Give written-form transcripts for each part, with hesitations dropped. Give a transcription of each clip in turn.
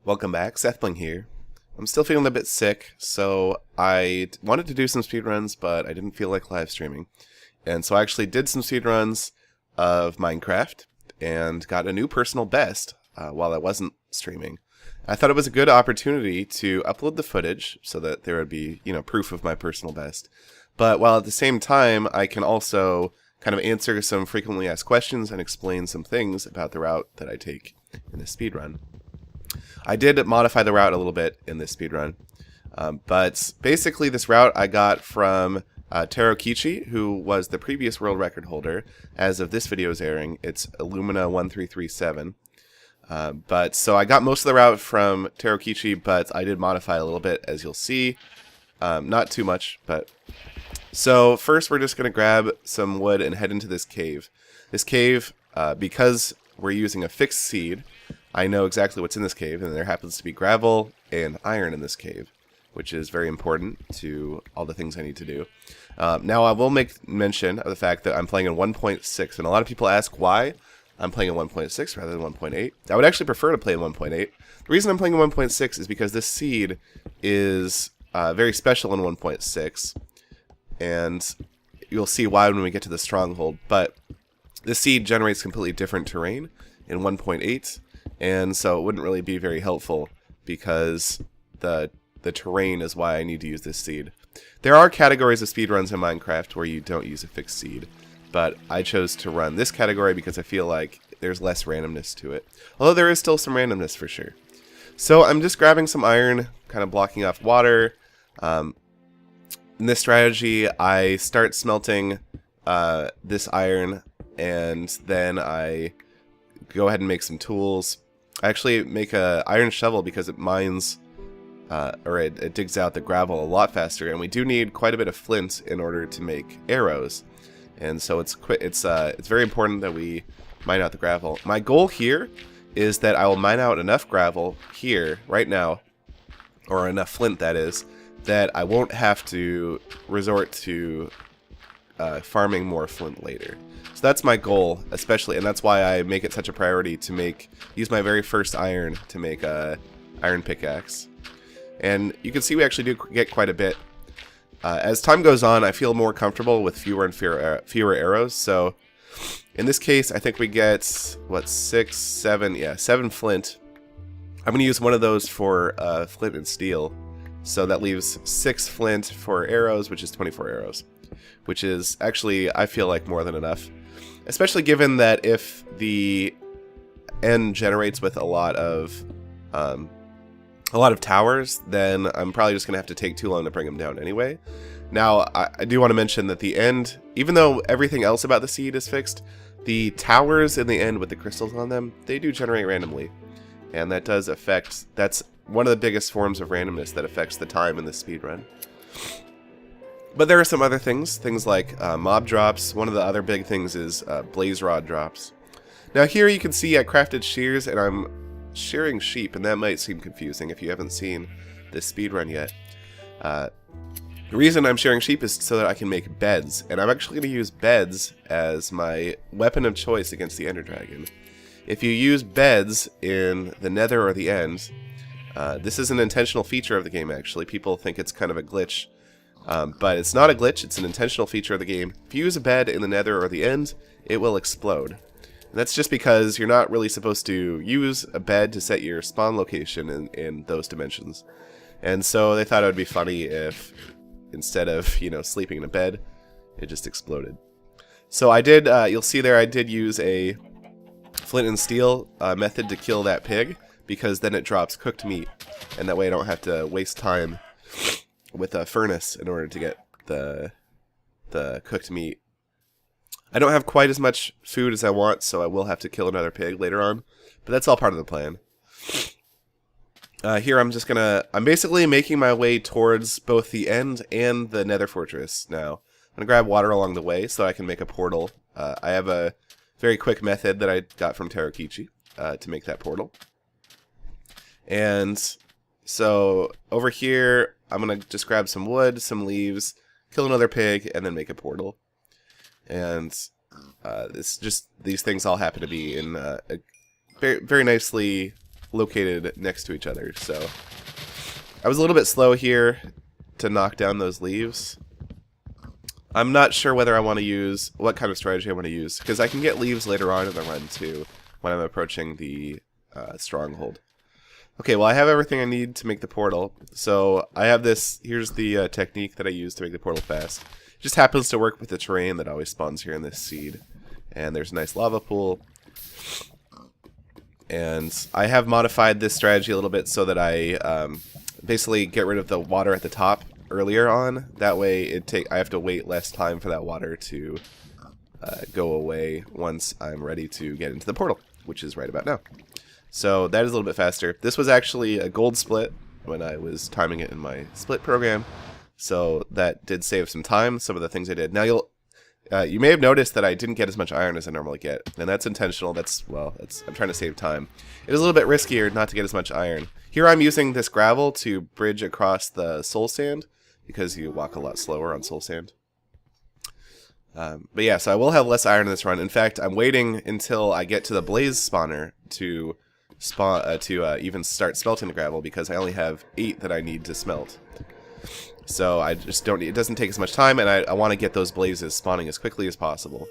Welcome back, SethBling here. I'm still feeling a bit sick, so I wanted to do some speedruns, but I didn't feel like live streaming. And so I actually did some speedruns of Minecraft, and got a new personal best while I wasn't streaming. I thought it was a good opportunity to upload the footage, so that there would be, proof of my personal best. But while at the same time, I can also kind of answer some frequently asked questions and explain some things about the route that I take in the speedrun. I did modify the route a little bit in this speedrun, but basically this route I got from Kichi, who was the previous world record holder. As of this video's airing, it's Illumina1337. So I got most of the route from Kichi, but I did modify a little bit, as you'll see. Not too much, but... So first we're just going to grab some wood and head into this cave. This cave, because we're using a fixed seed, I know exactly what's in this cave, and there happens to be gravel and iron in this cave, which is very important to all the things I need to do. Now, I will make mention of the fact that I'm playing in 1.6, and a lot of people ask why I'm playing in 1.6 rather than 1.8. I would actually prefer to play in 1.8. The reason I'm playing in 1.6 is because this seed is very special in 1.6, and you'll see why when we get to the Stronghold, but this seed generates completely different terrain in 1.8, and so it wouldn't really be very helpful because the terrain is why I need to use this seed. There are categories of speedruns in Minecraft where you don't use a fixed seed, but I chose to run this category because I feel like there's less randomness to it. Although there is still some randomness for sure. So I'm just grabbing some iron, kind of blocking off water. In this strategy, I start smelting this iron, and then I go ahead and make some tools. I actually make a iron shovel because it mines, it digs out the gravel a lot faster, and we do need quite a bit of flint in order to make arrows. And so it's very important that we mine out the gravel. My goal here is that I will mine out enough gravel here right now, or enough flint that is, that I won't have to resort to farming more flint later. So that's my goal, especially, and that's why I make it such a priority to use my very first iron to make a iron pickaxe. And you can see we actually do get quite a bit. As time goes on, I feel more comfortable with fewer and fewer arrows. So in this case, I think we get what, 7 flint. I'm going to use one of those for flint and steel. So that leaves 6 flint for arrows, which is 24 arrows. Which is actually, I feel like, more than enough. Especially given that if the end generates with a lot of towers, then I'm probably just going to have to take too long to bring them down anyway. Now, I do want to mention that the end, even though everything else about the seed is fixed, the towers in the end with the crystals on them, they do generate randomly. And that does affect, that's one of the biggest forms of randomness that affects the time in the speedrun. But there are some other things like mob drops. One of the other big things is blaze rod drops. Now here you can see I crafted shears, and I'm shearing sheep, and that might seem confusing if you haven't seen this speedrun yet. The reason I'm shearing sheep is so that I can make beds, and I'm actually going to use beds as my weapon of choice against the Ender Dragon. If you use beds in the Nether or the End, this is an intentional feature of the game actually. People think it's kind of a glitch. But it's not a glitch, it's an intentional feature of the game. If you use a bed in the Nether or the End, it will explode. And that's just because you're not really supposed to use a bed to set your spawn location in those dimensions. And so they thought it would be funny if, instead of, sleeping in a bed, it just exploded. So I did, you'll see there, I did use a flint and steel method to kill that pig, because then it drops cooked meat, and that way I don't have to waste time with a furnace in order to get the cooked meat. I don't have quite as much food as I want, so I will have to kill another pig later on, but that's all part of the plan. Here I'm basically making my way towards both the End and the Nether Fortress now. I'm gonna grab water along the way so I can make a portal. I have a very quick method that I got from Kichi to make that portal. And so over here, I'm going to just grab some wood, some leaves, kill another pig, and then make a portal. And these things all happen to be in very, very nicely located next to each other. So I was a little bit slow here to knock down those leaves. I'm not sure whether I want to use, what kind of strategy I want to use, because I can get leaves later on in the run too, when I'm approaching the Stronghold. Okay, well I have everything I need to make the portal, so I have this, here's the technique that I use to make the portal fast. It just happens to work with the terrain that always spawns here in this seed. And there's a nice lava pool. And I have modified this strategy a little bit so that I basically get rid of the water at the top earlier on. That way I have to wait less time for that water to go away once I'm ready to get into the portal, which is right about now. So that is a little bit faster. This was actually a gold split when I was timing it in my split program. So that did save some time, some of the things I did. Now you may have noticed that I didn't get as much iron as I normally get, and that's intentional. I'm trying to save time. It is a little bit riskier not to get as much iron. Here I'm using this gravel to bridge across the soul sand, because you walk a lot slower on soul sand. But yeah, so I will have less iron in this run. In fact, I'm waiting until I get to the blaze spawner to even start smelting the gravel, because I only have 8 that I need to smelt. So I just don't need, it doesn't take as much time, and I want to get those blazes spawning as quickly as possible.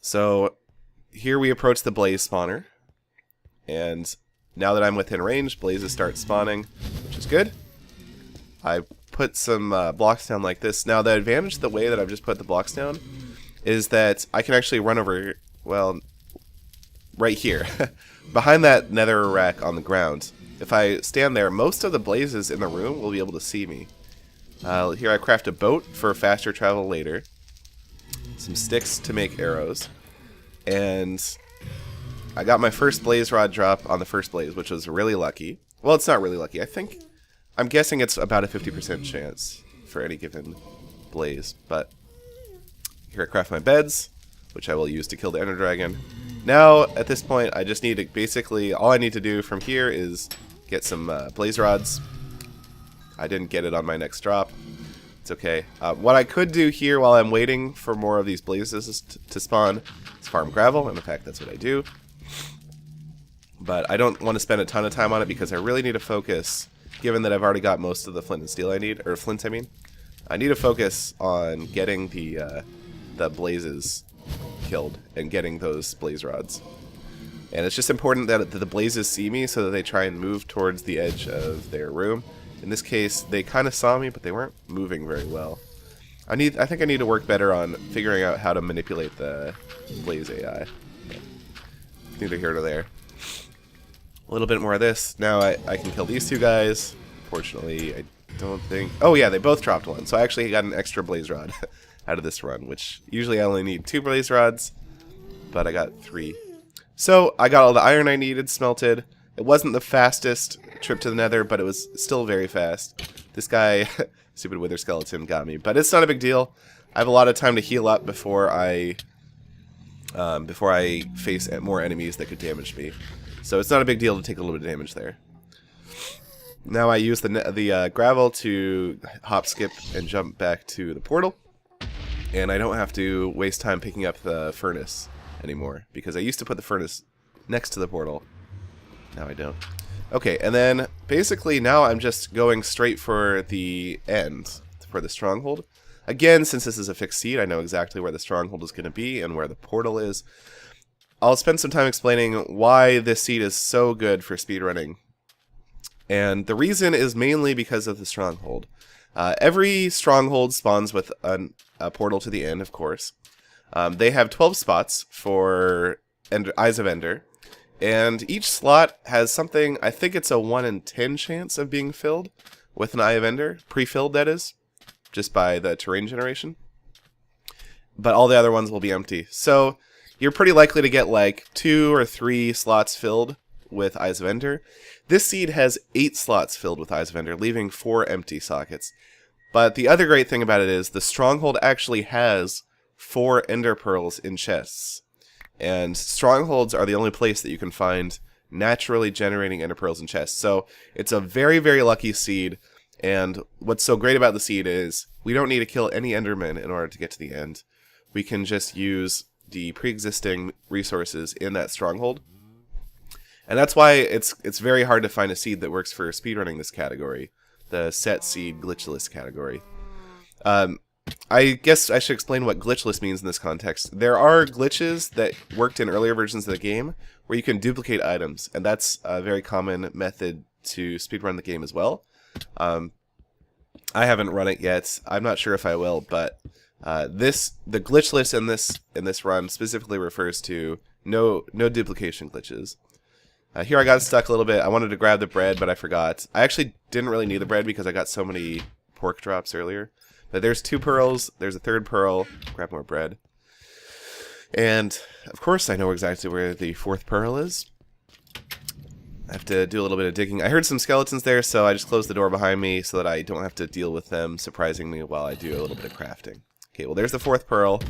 So here we approach the blaze spawner, and now that I'm within range, blazes start spawning, which is good. I put some blocks down like this. Now the advantage of the way that I've just put the blocks down is that I can actually run over, well, right here, behind that nether rack on the ground. If I stand there, most of the blazes in the room will be able to see me. Here I craft a boat for faster travel later. Some sticks to make arrows. And I got my first blaze rod drop on the first blaze, which was really lucky. Well, it's not really lucky. I'm guessing it's about a 50% chance for any given blaze. But here I craft my beds, which I will use to kill the ender dragon. Now, at this point, I just need to, basically, all I need to do from here is get some blaze rods. I didn't get it on my next drop. It's okay. What I could do here while I'm waiting for more of these blazes to spawn is farm gravel, and in fact that's what I do. But I don't want to spend a ton of time on it because I really need to focus, given that I've already got most of the flint and steel I need, or flint I mean. I need to focus on getting the blazes killed and getting those blaze rods. And it's just important that the blazes see me so that they try and move towards the edge of their room. In this case, they kind of saw me, but they weren't moving very well. I think I need to work better on figuring out how to manipulate the blaze AI. But neither here nor there. A little bit more of this. Now I can kill these two guys. Fortunately, I don't think... Oh yeah, they both dropped one. So I actually got an extra blaze rod out of this run, which usually I only need 2 blaze rods, but I got 3. So I got all the iron I needed smelted. It wasn't the fastest trip to the nether, but it was still very fast. This guy, stupid wither skeleton, got me, but it's not a big deal. I have a lot of time to heal up before I face more enemies that could damage me. So it's not a big deal to take a little bit of damage there. Now I use the gravel to hop, skip, and jump back to the portal. And I don't have to waste time picking up the furnace anymore, because I used to put the furnace next to the portal. Now I don't. Okay, and then basically now I'm just going straight for the end, for the Stronghold. Again, since this is a fixed seed, I know exactly where the Stronghold is going to be and where the portal is. I'll spend some time explaining why this seed is so good for speedrunning. And the reason is mainly because of the Stronghold. Every Stronghold spawns with a portal to the end, of course. They have 12 spots for Eyes of Ender, and each slot has something, I think it's a 1 in 10 chance of being filled with an Eye of Ender, pre-filled that is, just by the terrain generation. But all the other ones will be empty. So you're pretty likely to get like 2 or 3 slots filled with Eyes of Ender. This seed has 8 slots filled with Eyes of Ender, leaving 4 empty sockets. But the other great thing about it is the Stronghold actually has 4 Ender Pearls in chests. And Strongholds are the only place that you can find naturally generating Ender Pearls in chests. So it's a very, very lucky seed. And what's so great about the seed is we don't need to kill any Endermen in order to get to the end. We can just use the pre-existing resources in that Stronghold. And that's why it's very hard to find a seed that works for speedrunning this category, the set seed glitchless category. I guess I should explain what glitchless means in this context. There are glitches that worked in earlier versions of the game where you can duplicate items, and that's a very common method to speedrun the game as well. I haven't run it yet. I'm not sure if I will, but the glitchless in this run specifically refers to no duplication glitches. Here I got stuck a little bit. I wanted to grab the bread, but I forgot. I actually didn't really need the bread because I got so many pork drops earlier. But there's 2 pearls. There's a 3rd pearl. Grab more bread. And, of course, I know exactly where the 4th pearl is. I have to do a little bit of digging. I heard some skeletons there, so I just closed the door behind me so that I don't have to deal with them surprising me while I do a little bit of crafting. Okay, well, there's the 4th pearl.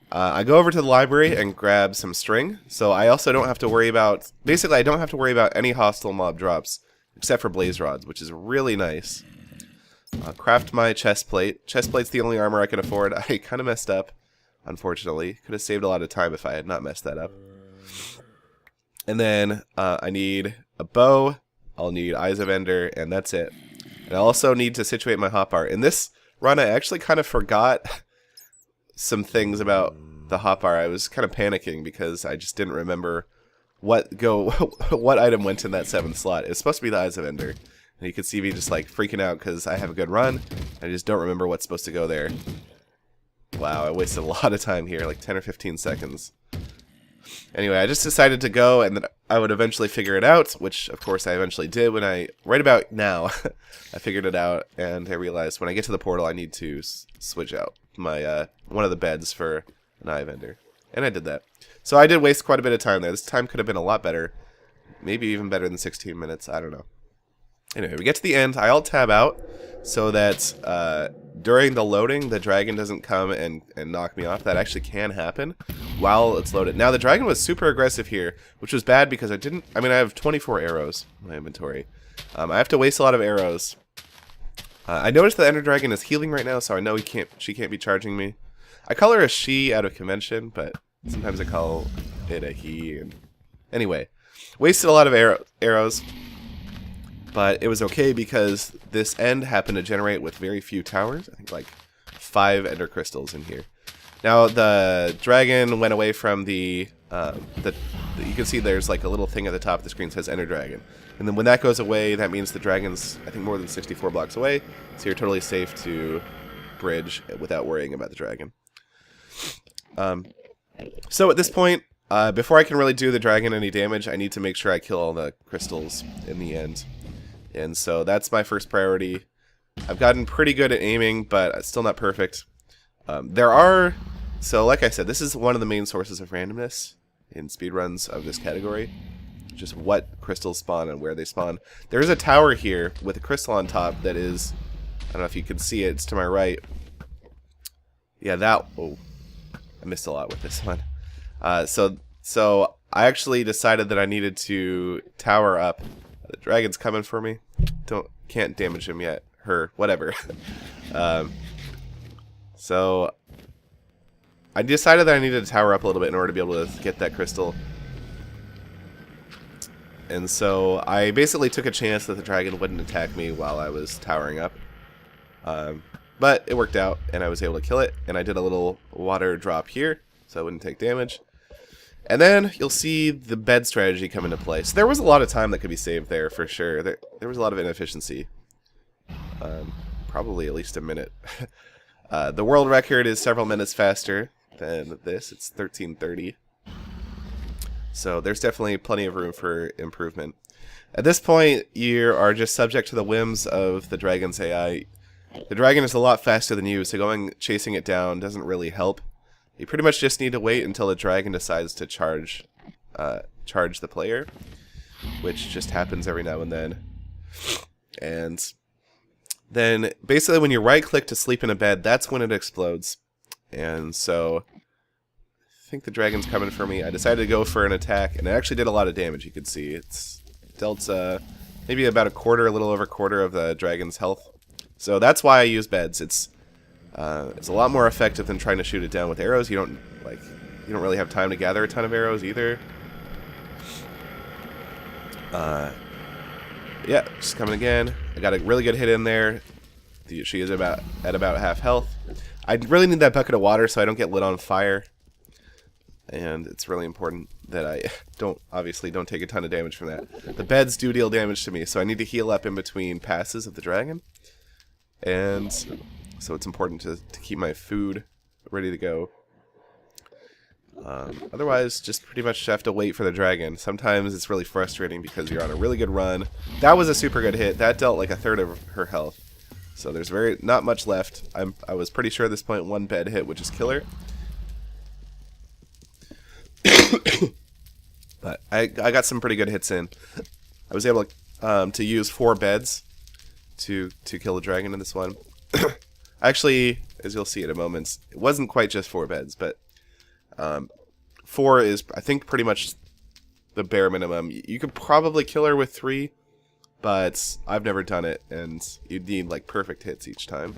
I go over to the library and grab some string, so I also don't have to worry about... Basically, I don't have to worry about any hostile mob drops, except for blaze rods, which is really nice. Craft my chest plate. Chest plate's the only armor I can afford. I kind of messed up, unfortunately. Could have saved a lot of time if I had not messed that up. And then I need a bow. I'll need Eyes of Ender, and that's it. And I also need to situate my hotbar. In this run, I actually kind of forgot some things about the hotbar. I was kind of panicking because I just didn't remember what item went in that 7th slot. It's supposed to be the Eyes of Ender. And you can see me just like freaking out because I have a good run. I just don't remember what's supposed to go there. Wow, I wasted a lot of time here, like 10 or 15 seconds. Anyway, I just decided to go and then I would eventually figure it out, which of course I eventually did when right about now, I figured it out and I realized when I get to the portal I need to switch out my one of the beds for an Eye of Ender. And I did that. So I did waste quite a bit of time there. This time could have been a lot better. Maybe even better than 16 minutes, I don't know. Anyway, we get to the end. I alt-tab out so that during the loading, the dragon doesn't come and knock me off. That actually can happen while it's loaded. Now, the dragon was super aggressive here, which was bad because I have 24 arrows in my inventory. I have to waste a lot of arrows. I noticed the Ender Dragon is healing right now, so I know she can't be charging me. I call her a she out of convention, but sometimes I call it a he. And anyway, wasted a lot of arrows. But it was okay because this end happened to generate with very few towers. I think like 5 ender crystals in here. Now the dragon went away from you can see there's like a little thing at the top of the screen that says Ender Dragon. And then when that goes away, that means the dragon's, I think, more than 64 blocks away. So you're totally safe to bridge without worrying about the dragon. So at this point, before I can really do the dragon any damage, I need to make sure I kill all the crystals in the end. And so that's my first priority. I've gotten pretty good at aiming, but still not perfect. So like I said, this is one of the main sources of randomness in speedruns of this category. Just what crystals spawn and where they spawn. There is a tower here with a crystal on top that is, I don't know if you can see it, it's to my right. Yeah, oh, I missed a lot with this one. So I actually decided that I needed to tower up. The dragon's coming for me. Can't damage him yet. Her, whatever. So I decided that I needed to tower up a little bit in order to be able to get that crystal. And so I basically took a chance that the dragon wouldn't attack me while I was towering up. But it worked out, and I was able to kill it. And I did a little water drop here, so I wouldn't take damage. And then you'll see the bed strategy come into play. So there was a lot of time that could be saved there, for sure. There was a lot of inefficiency. Probably at least a minute. The world record is several minutes faster than this. It's 13:30. So there's definitely plenty of room for improvement. At this point, you are just subject to the whims of the dragon's AI. The dragon is a lot faster than you, so chasing it down doesn't really help. You pretty much just need to wait until the dragon decides to charge the player, which just happens every now and then. And then basically when you right click to sleep in a bed, that's when it explodes. And so I think the dragon's coming for me. I decided to go for an attack, and it actually did a lot of damage. You can see it's dealt maybe about a little over a quarter of the dragon's health. So that's why I use beds. It's a lot more effective than trying to shoot it down with arrows. You don't really have time to gather a ton of arrows either. Yeah, she's coming again. I got a really good hit in there. She is at about half health. I really need that bucket of water so I don't get lit on fire. And it's really important that I obviously don't take a ton of damage from that. The beds do deal damage to me, so I need to heal up in between passes of the dragon. And so it's important to keep my food ready to go. Otherwise, just pretty much have to wait for the dragon. Sometimes it's really frustrating because you're on a really good run. That was a super good hit. That dealt like a third of her health. So there's not much left. I was pretty sure at this point one bed hit would just kill her. But I got some pretty good hits in. I was able to use 4 beds to kill the dragon in this one. Actually, as you'll see in a moment, it wasn't quite just 4 beds, but 4 is, I think, pretty much the bare minimum. You could probably kill her with 3, but I've never done it, and you'd need like perfect hits each time.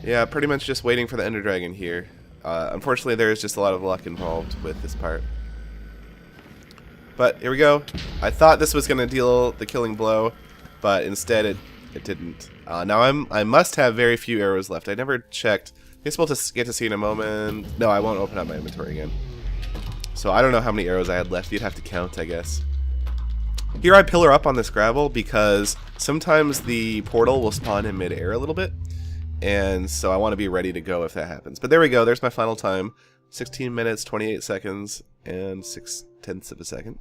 Yeah, pretty much just waiting for the Ender Dragon here. Unfortunately, there's just a lot of luck involved with this part. But here we go. I thought this was going to deal the killing blow, but instead it didn't. Now I must have very few arrows left. I never checked. I guess we'll just get to see in a moment. No, I won't open up my inventory again. So I don't know how many arrows I had left. You'd have to count, I guess. Here I pillar up on this gravel because sometimes the portal will spawn in mid-air a little bit. And so I want to be ready to go if that happens. But there we go. There's my final time. 16 minutes, 28 seconds, and 0.6 of a second.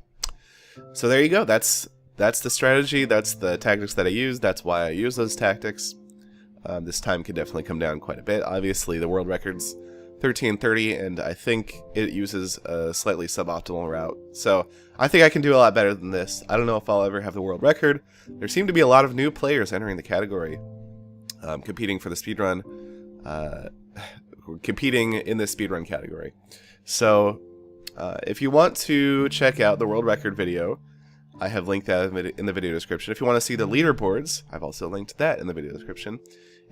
So there you go. That's the strategy. That's the tactics that I use. That's why I use those tactics. This time could definitely come down quite a bit. Obviously, the world record's 13:30, and I think it uses a slightly suboptimal route. So I think I can do a lot better than this. I don't know if I'll ever have the world record. There seem to be a lot of new players entering the category, competing for the speedrun, competing in this speedrun category. So if you want to check out the world record video, I have linked that in the video description. If you want to see the leaderboards, I've also linked that in the video description.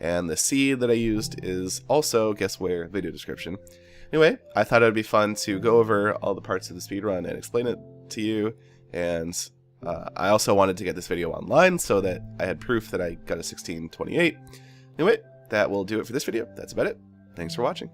And the seed that I used is also, guess where, video description. Anyway, I thought it would be fun to go over all the parts of the speedrun and explain it to you. And I also wanted to get this video online so that I had proof that I got a 16:28. Anyway, that will do it for this video. That's about it. Thanks for watching.